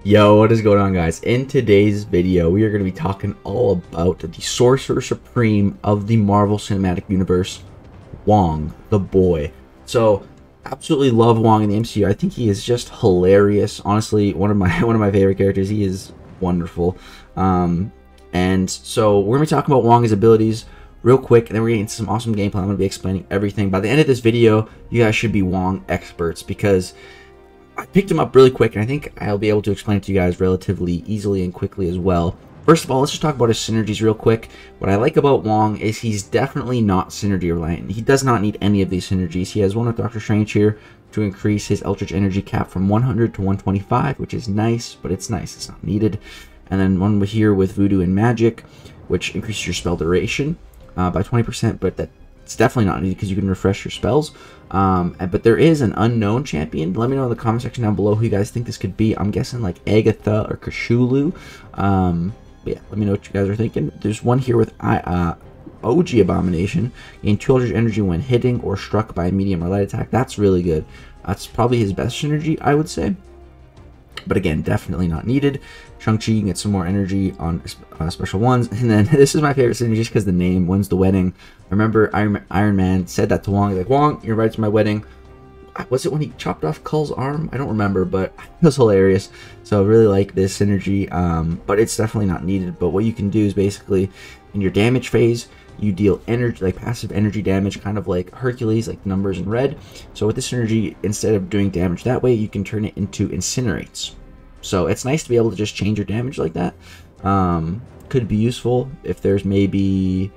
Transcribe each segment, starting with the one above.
Yo, what is going on, guys? In today's video, we are going to be talking all about the Sorcerer Supreme of the Marvel Cinematic Universe, Wong, the boy. So, absolutely love Wong in the MCU. I think he is just hilarious. Honestly, one of my favorite characters. He is wonderful. And so we're going to be talking about Wong's abilities real quick, and then we're getting into some awesome gameplay. I'm going to be explaining everything. By the end of this video, you guys should be Wong experts because I picked him up really quick, and I think I'll be able to explain it to you guys relatively easily and quickly as well. First of all, let's just talk about his synergies real quick. What I like about Wong is he's definitely not synergy reliant. He does not need any of these synergies. He has one with Doctor Strange here to increase his Eldritch Energy cap from 100 to 125, which is nice, but it's nice. It's not needed. And then one here with Voodoo and Magic, which increases your spell duration by 20%, but it's definitely not needed because you can refresh your spells. But there is an unknown champion. Let me know in the comment section down below who you guys think this could be. I'm guessing like Agatha or Cthulhu. Yeah, let me know what you guys are thinking. There's one here with OG Abomination. Gain 2 Eldritch Energy when hitting or struck by a medium or light attack. That's really good. That's probably his best synergy, I would say. But again, definitely not needed. Shang-Chi, you can get some more energy on special ones. And then this is my favorite synergy just because the name, When's the Wedding? I remember Iron Man said that to Wong. He's like, Wong, you're invited to my wedding. Was it when he chopped off Cull's arm? I don't remember, but it was hilarious. So I really like this synergy, but it's definitely not needed. But what you can do is basically, in your damage phase, you deal energy, like passive energy damage, kind of like Hercules, like numbers in red. So with this synergy, instead of doing damage that way, you can turn it into incinerates. So it's nice to be able to just change your damage like that. Could be useful if there's maybe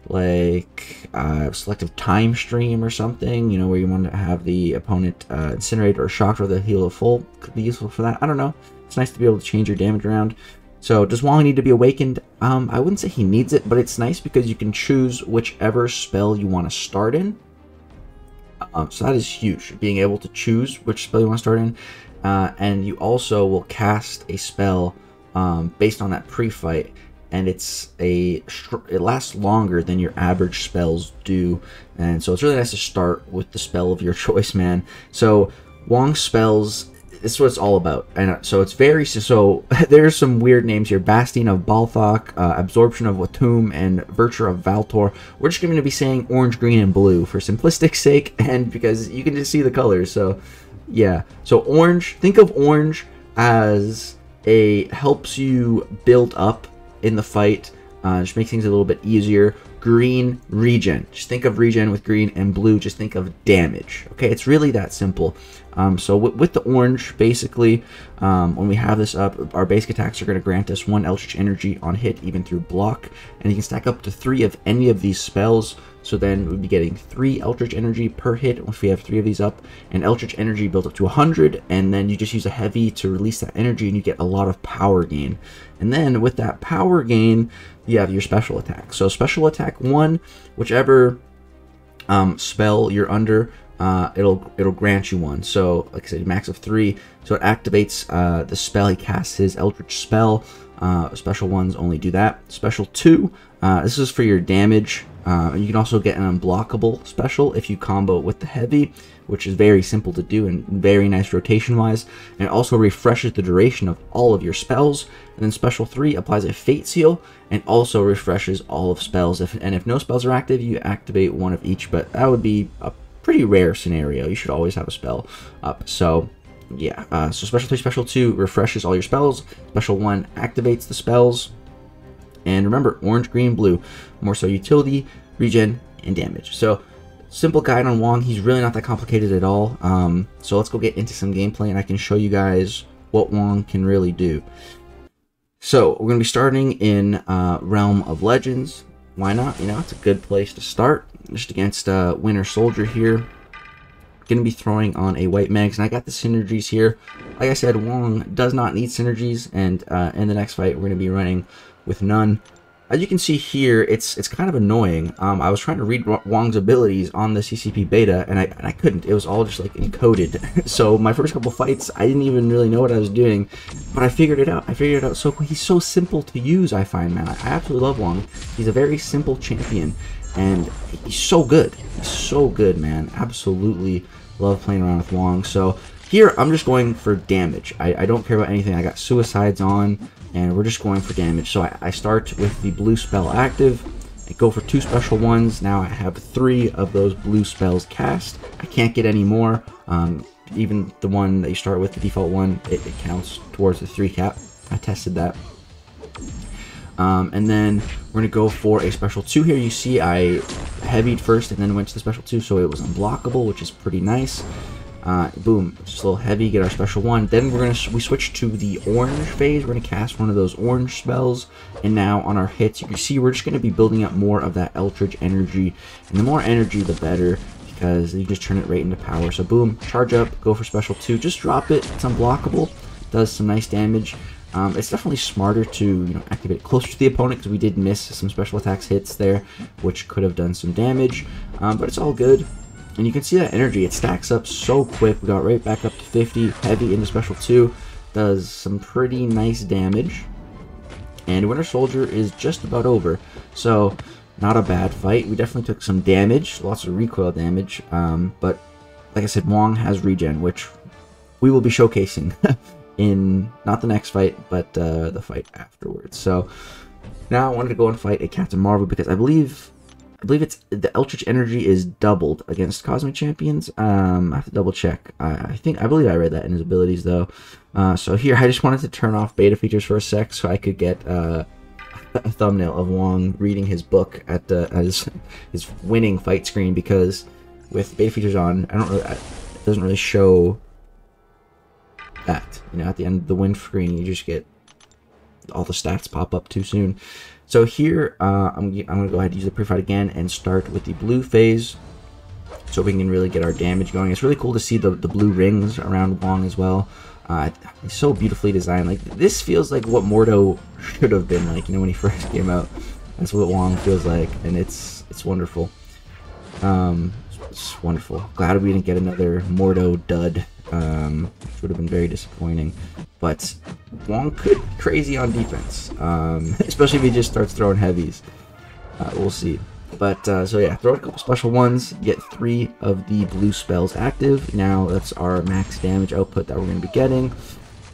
like selective time stream or something, you know, where you want to have the opponent incinerate or shocked or the heal of full. Could be useful for that. I don't know. It's nice to be able to change your damage around. So does Wong need to be awakened? I wouldn't say he needs it, but it's nice because you can choose whichever spell you want to start in. So that is huge, being able to choose which spell you want to start in. And you also will cast a spell based on that pre-fight, and it lasts longer than your average spells do. And so it's really nice to start with the spell of your choice, man. So Wong Spells, this is what it's all about. And so it's there's some weird names here: Bastion of Balthok, Absorption of Watum, and Virtue of Valtor. We're just going to be saying orange, green, and blue for simplistic sake, and because you can just see the colors. So yeah, so orange, think of orange as helps you build up in the fight, just makes things a little bit easier. Green, regen, just think of regen with green, and blue, just think of damage. Okay, it's really that simple. So with the orange, basically, when we have this up, our basic attacks are going to grant us 1 Eldritch Energy on hit, even through block, and you can stack up to 3 of any of these spells. So then we'd be getting 3 Eldritch Energy per hit if we have 3 of these up, and Eldritch Energy built up to 100, and then you just use a heavy to release that energy, and you get a lot of power gain. And then with that power gain, you have your special attack. So special attack 1, whichever spell you're under, it'll grant you 1. So like I said, max of 3. So it activates the spell. He casts his Eldritch spell. Special ones only do that. Special 2, this is for your damage. You can also get an unblockable special if you combo it with the heavy, which is very simple to do and very nice rotation wise. And it also refreshes the duration of all of your spells. And then special 3 applies a fate seal and also refreshes all of spells. If no spells are active, you activate 1 of each, but that would be a pretty rare scenario. You should always have a spell up. So yeah, so special 3, special 2 refreshes all your spells. Special 1 activates the spells. And remember, orange, green, blue, more so utility, regen, and damage. So simple guide on Wong. He's really not that complicated at all. So let's go get into some gameplay, and I can show you guys what Wong can really do. So we're going to be starting in Realm of Legends. Why not? You know, it's a good place to start. Just against Winter Soldier here. Going to be throwing on a white Megs, and I got the synergies here. Like I said, Wong does not need synergies, and in the next fight, we're going to be running with none. As you can see here, it's kind of annoying. I was trying to read Wong's abilities on the CCP beta, and I couldn't. It was all just like encoded. So my first couple fights, I didn't even really know what I was doing, but I figured it out. I figured it out so quick. He's so simple to use, I find, man. I absolutely love Wong. He's a very simple champion, and he's so good. He's so good, man. Absolutely love playing around with Wong. So Here, I'm just going for damage. I don't care about anything. I got Suicides on, and we're just going for damage. So I start with the blue spell active. I go for 2 special ones. Now I have 3 of those blue spells cast. I can't get any more. Even the one that you start with, the default one, it counts towards the 3 cap. I tested that. And then we're going to go for a special 2 here. You see I heavied first and then went to the special 2, so it was unblockable, which is pretty nice. Boom, just a little heavy, get our special 1. Then we switch to the orange phase. We're going to cast one of those orange spells, and now on our hits, you can see we're just going to be building up more of that Eldritch energy, and the more energy, the better, because you just turn it right into power. So boom, charge up, go for special 2, just drop it. It's unblockable, does some nice damage. It's definitely smarter to activate it closer to the opponent, because we did miss some special attacks hits there, which could have done some damage, but it's all good. And you can see that energy, it stacks up so quick. We got right back up to 50, heavy into special 2, does some pretty nice damage. And Winter Soldier is just about over, so not a bad fight. We definitely took some damage, lots of recoil damage, but like I said, Wong has regen, which we will be showcasing in not the next fight, but the fight afterwards. So now I wanted to go and fight a Captain Marvel, because I believe it's the Eldritch energy is doubled against Cosmic Champions. I have to double check. I believe I read that in his abilities though. So here I just wanted to turn off beta features for a sec so I could get a thumbnail of Wong reading his book at his winning fight screen, because with beta features on, it doesn't really show that. At the end of the win screen, you just get all the stats pop up too soon. So here, I'm going to go ahead and use the pre-fight again and start with the blue phase, so we can really get our damage going. It's really cool to see the blue rings around Wong as well. It's so beautifully designed. Like, this feels like what Mordo should have been like, when he first came out. That's what Wong feels like, and it's wonderful. It's wonderful. Glad we didn't get another Mordo dud. Which would have been very disappointing, but Wong could be crazy on defense, especially if he just starts throwing heavies. We'll see. But so yeah, throw a couple special ones, get 3 of the blue spells active. Now that's our max damage output that we're going to be getting,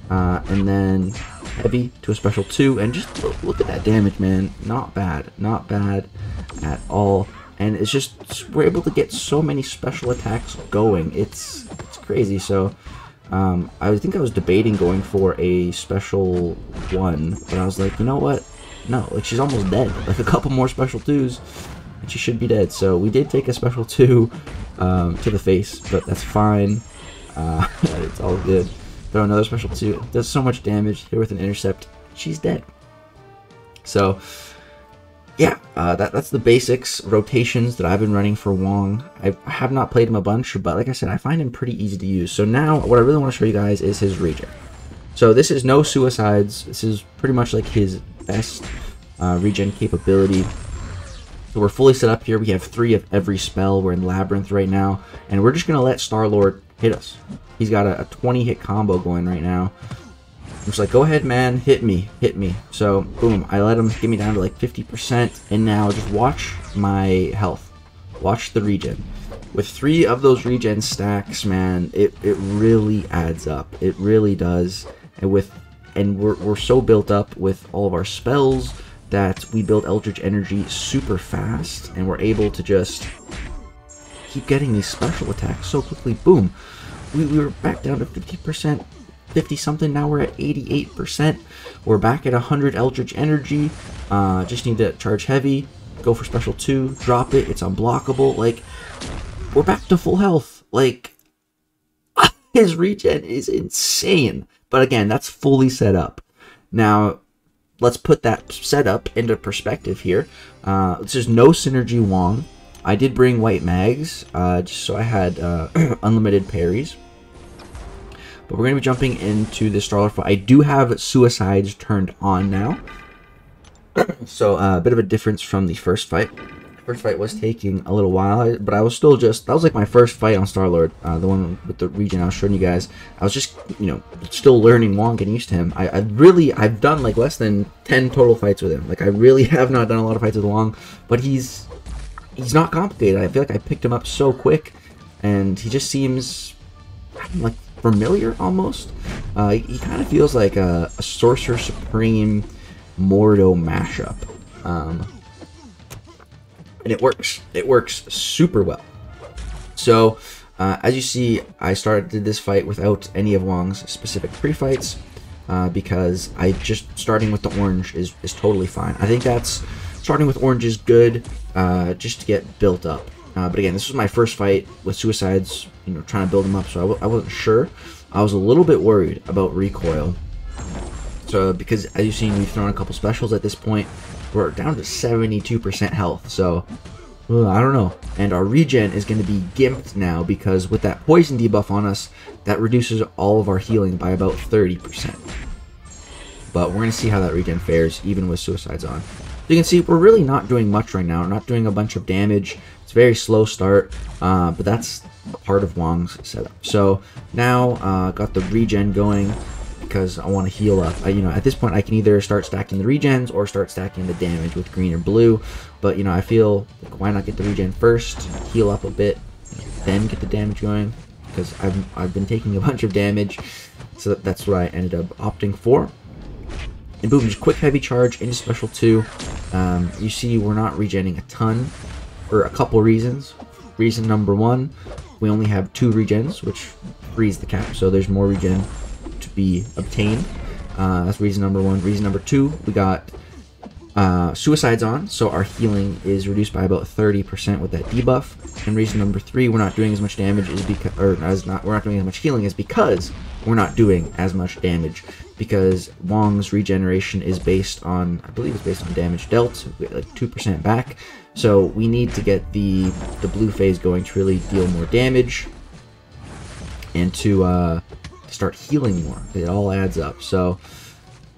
and then heavy to a special 2, and just look at that damage, man. Not bad at all. And it's just, we're able to get so many special attacks going. It's crazy. So I think I was debating going for a special 1, but I was like, you know what? No, like, she's almost dead. Like, a couple more special 2s, and she should be dead. So we did take a special 2 to the face, but that's fine. It's all good. Throw another special 2. Does so much damage. Hit her with an intercept. She's dead. So yeah, that's the basics, rotations that I've been running for Wong. I have not played him a bunch, but like I said, I find him pretty easy to use. So now, what I really want to show you guys is his regen. So this is no suicides. This is pretty much like his best regen capability. So we're fully set up here. We have 3 of every spell. We're in Labyrinth right now, and we're just going to let Star-Lord hit us. He's got a 20-hit combo going right now. I'm just like, go ahead, man, hit me. So, boom, I let him get me down to like 50%, and now just watch my health. Watch the regen. With 3 of those regen stacks, man, it really adds up. It really does. And we're so built up with all of our spells that we build Eldritch energy super fast, and we're able to just keep getting these special attacks so quickly. Boom. We were back down to 50%. 50 something, now we're at 88%. We're back at 100 Eldritch energy. Just need to charge heavy, go for special 2, drop it, it's unblockable. Like, we're back to full health. Like, his regen is insane. But again, that's fully set up. Now, let's put that setup into perspective here. This is no synergy Wong. I did bring white mags, just so I had unlimited parries. But we're going to be jumping into this Star-Lord fight. I do have suicides turned on now. So a bit of a difference from the first fight. The first fight was taking a little while, but I was still just, that was like my first fight on Star-Lord. The one with the regen I was showing you guys. I was just, still learning Wong, getting used to him. I've done like less than 10 total fights with him. Like, I really have not done a lot of fights with Wong, but he's not complicated. I feel like I picked him up so quick, and he just seems like familiar almost. He kind of feels like a Sorcerer Supreme Mordo mashup. And it works. It works super well. So, as you see, I started this fight without any of Wong's specific pre-fights, because starting with the orange is totally fine. I think starting with orange is good, just to get built up. But again, this was my first fight with suicides, trying to build them up, so I wasn't sure. I was a little bit worried about recoil. So, because as you've seen, we've thrown a couple specials at this point. We're down to 72% health, so I don't know. And our regen is going to be gimped now, because with that poison debuff on us, that reduces all of our healing by about 30%. But we're going to see how that regen fares, even with suicides on. So you can see we're really not doing much right now. We're not doing a bunch of damage. It's a very slow start, but that's a part of Wong's setup. So now, got the regen going, because I want to heal up. At this point, I can either start stacking the regens or start stacking the damage with green or blue. But I feel like, why not get the regen first, heal up a bit, then get the damage going? Because I've been taking a bunch of damage, so that's what I ended up opting for. And boom, just quick heavy charge into special 2. You see, we're not regenning a ton for a couple reasons. Reason number 1, we only have 2 regens, which frees the cap, so there's more regen to be obtained. That's reason number 1. Reason number 2, we got suicides on, so our healing is reduced by about 30% with that debuff. And reason number 3, we're not doing as much damage is because, we're not doing as much healing is because we're not doing as much damage, because Wong's regeneration is based on, I believe it's based on damage dealt, like 2% back. So we need to get the blue phase going to really deal more damage and to start healing more. It all adds up. So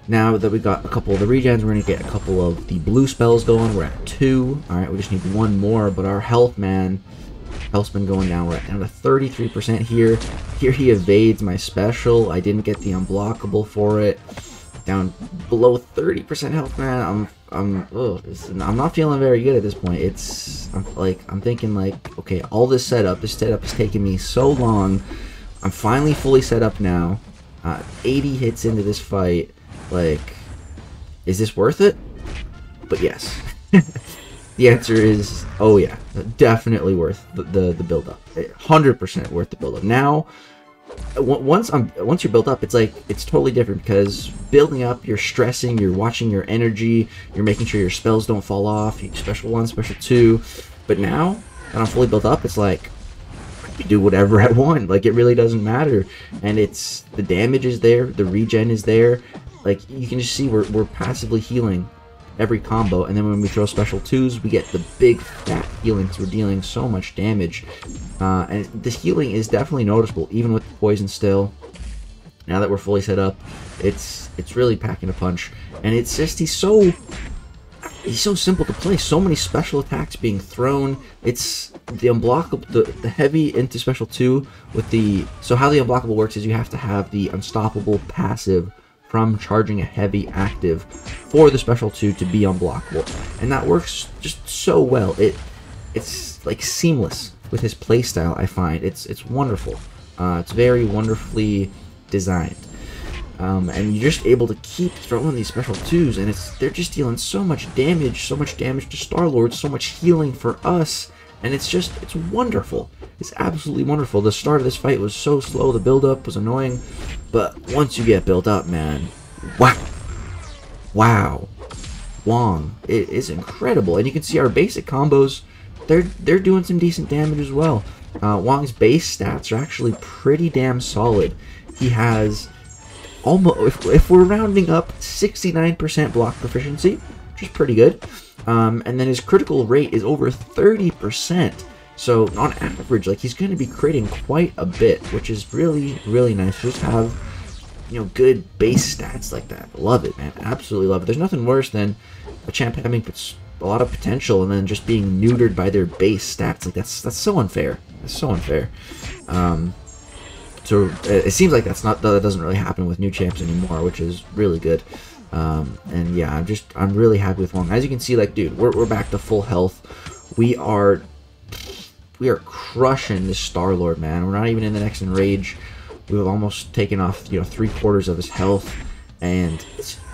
now that we got a couple of the regens, we're going to get a couple of the blue spells going. We're at 2. Alright, we just need 1 more, but our health, man, health's been going down. We're down to 33% here. Here he evades my special. I didn't get the unblockable for it. Down below 30% health, man. I'm not feeling very good at this point. I'm thinking like, okay, all this setup is taking me so long. I'm finally fully set up now. 80 hits into this fight. Like, is this worth it? But yes. The answer is, oh yeah, definitely worth the build up. 100% worth the build up. Now, once you're built up, it's totally different, because building up, you're stressing, you're watching your energy, you're making sure your spells don't fall off. You special 1, special 2. But now that I'm fully built up, it's like you do whatever I want. Like, it really doesn't matter, and the damage is there, the regen is there. Like, you can just see we're passively healing every combo, and then when we throw special 2s, we get the big fat healing, because we're dealing so much damage. And this healing is definitely noticeable, even with the poison still. Now that we're fully set up, it's really packing a punch, and it's just he's so simple to play. So many special attacks being thrown. It's the unblockable, the heavy into special 2 with the. So how the unblockable works is you have to have the unstoppable passive from charging a heavy active for the special 2 to be unblockable, and that works just so well. It's like seamless with his playstyle. I find it's wonderful. It's very wonderfully designed, and you're just able to keep throwing these special 2s, and they're just dealing so much damage to Star-Lord, so much healing for us, and it's wonderful. It's absolutely wonderful. The start of this fight was so slow, the build-up was annoying, but once you get built up, man, wow, Wong, it is incredible. And you can see our basic combos, they're doing some decent damage as well. Wong's base stats are actually pretty damn solid. He has almost, if we're rounding up, 69% block proficiency, which is pretty good. And then his critical rate is over 30%. So on average, like, he's going to be critting quite a bit, which is really, really nice. Just have, good base stats like that. Love it, man. Absolutely love it. There's nothing worse than a champ having a lot of potential and then just being neutered by their base stats. Like, that's so unfair. That's so unfair. So it seems like that doesn't really happen with new champs anymore, which is really good. And yeah, I'm really happy with Wong. As you can see, like, dude, we're back to full health. We are crushing this Star-Lord, man. We're not even in the next enrage. We've almost taken off, you know, 3/4 of his health, and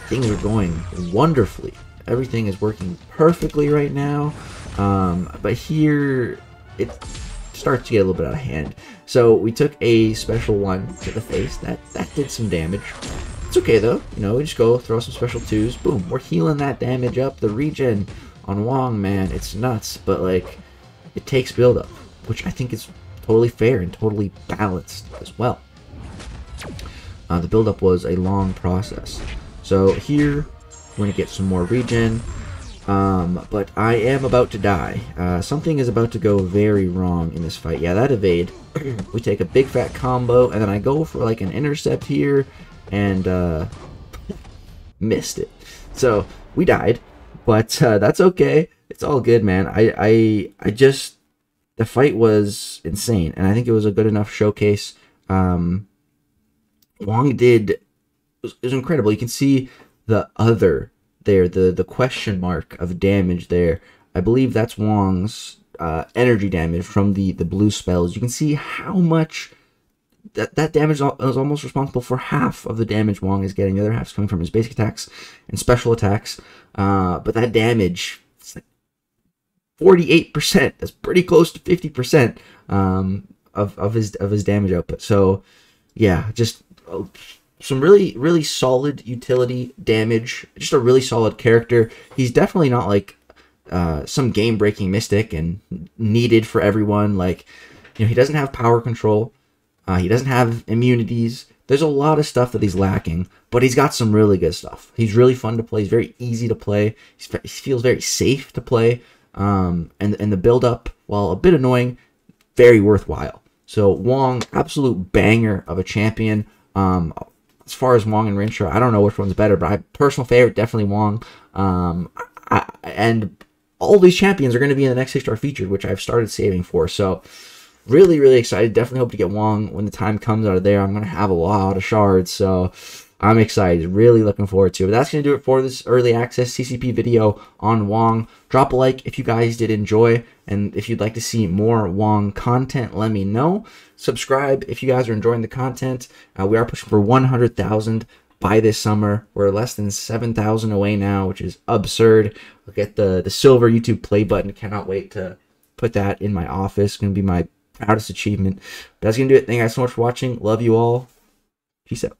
things are going wonderfully. Everything is working perfectly right now. But here it starts to get a little bit out of hand. So we took a special one to the face. That did some damage. It's okay though. You know, we just go throw some special 2s. Boom. We're healing that damage up. The regen on Wong, man, it's nuts. But like, it takes build up, which I think is totally fair and totally balanced as well. The build up was a long process. So here we're gonna get some more regen. But I am about to die. Something is about to go very wrong in this fight. Yeah, that evade. We take a big fat combo, and then I go for like an intercept here, and missed it. So we died, but that's okay. It's all good, man. I just, the fight was insane, and I think it was a good enough showcase. Wong did, it was incredible. You can see the other there, the question mark of damage there. I believe that's Wong's energy damage from the blue spells. You can see how much that damage is almost responsible for half of the damage Wong is getting. The other half is coming from his basic attacks and special attacks. But that damage, it's like 48%. That's pretty close to 50% of his damage output. So yeah, just some really solid utility damage. Just a really solid character. He's definitely not like some game-breaking mystic and needed for everyone. Like, you know, he doesn't have power control. He doesn't have immunities. There's a lot of stuff that he's lacking, but he's got some really good stuff. He's really fun to play. He's very easy to play. He feels very safe to play. And the build-up, while a bit annoying, very worthwhile. So Wong, absolute banger of a champion. As far as Wong and Rincho, I don't know which one's better, but my personal favorite, definitely Wong. And all these champions are going to be in the next 6-star featured, which I've started saving for. So really excited. Definitely hope to get Wong when the time comes out of there. I'm going to have a lot of shards, so I'm excited. Really looking forward to it. But that's going to do it for this early access CCP video on Wong. Drop a like if you guys did enjoy, and if you'd like to see more Wong content, let me know. Subscribe if you guys are enjoying the content. We are pushing for 100,000 by this summer. We're less than 7,000 away now, which is absurd. Look at the silver YouTube play button. Cannot wait to put that in my office. It's going to be my proudest achievement. But that's going to do it. Thank you guys so much for watching. Love you all. Peace out.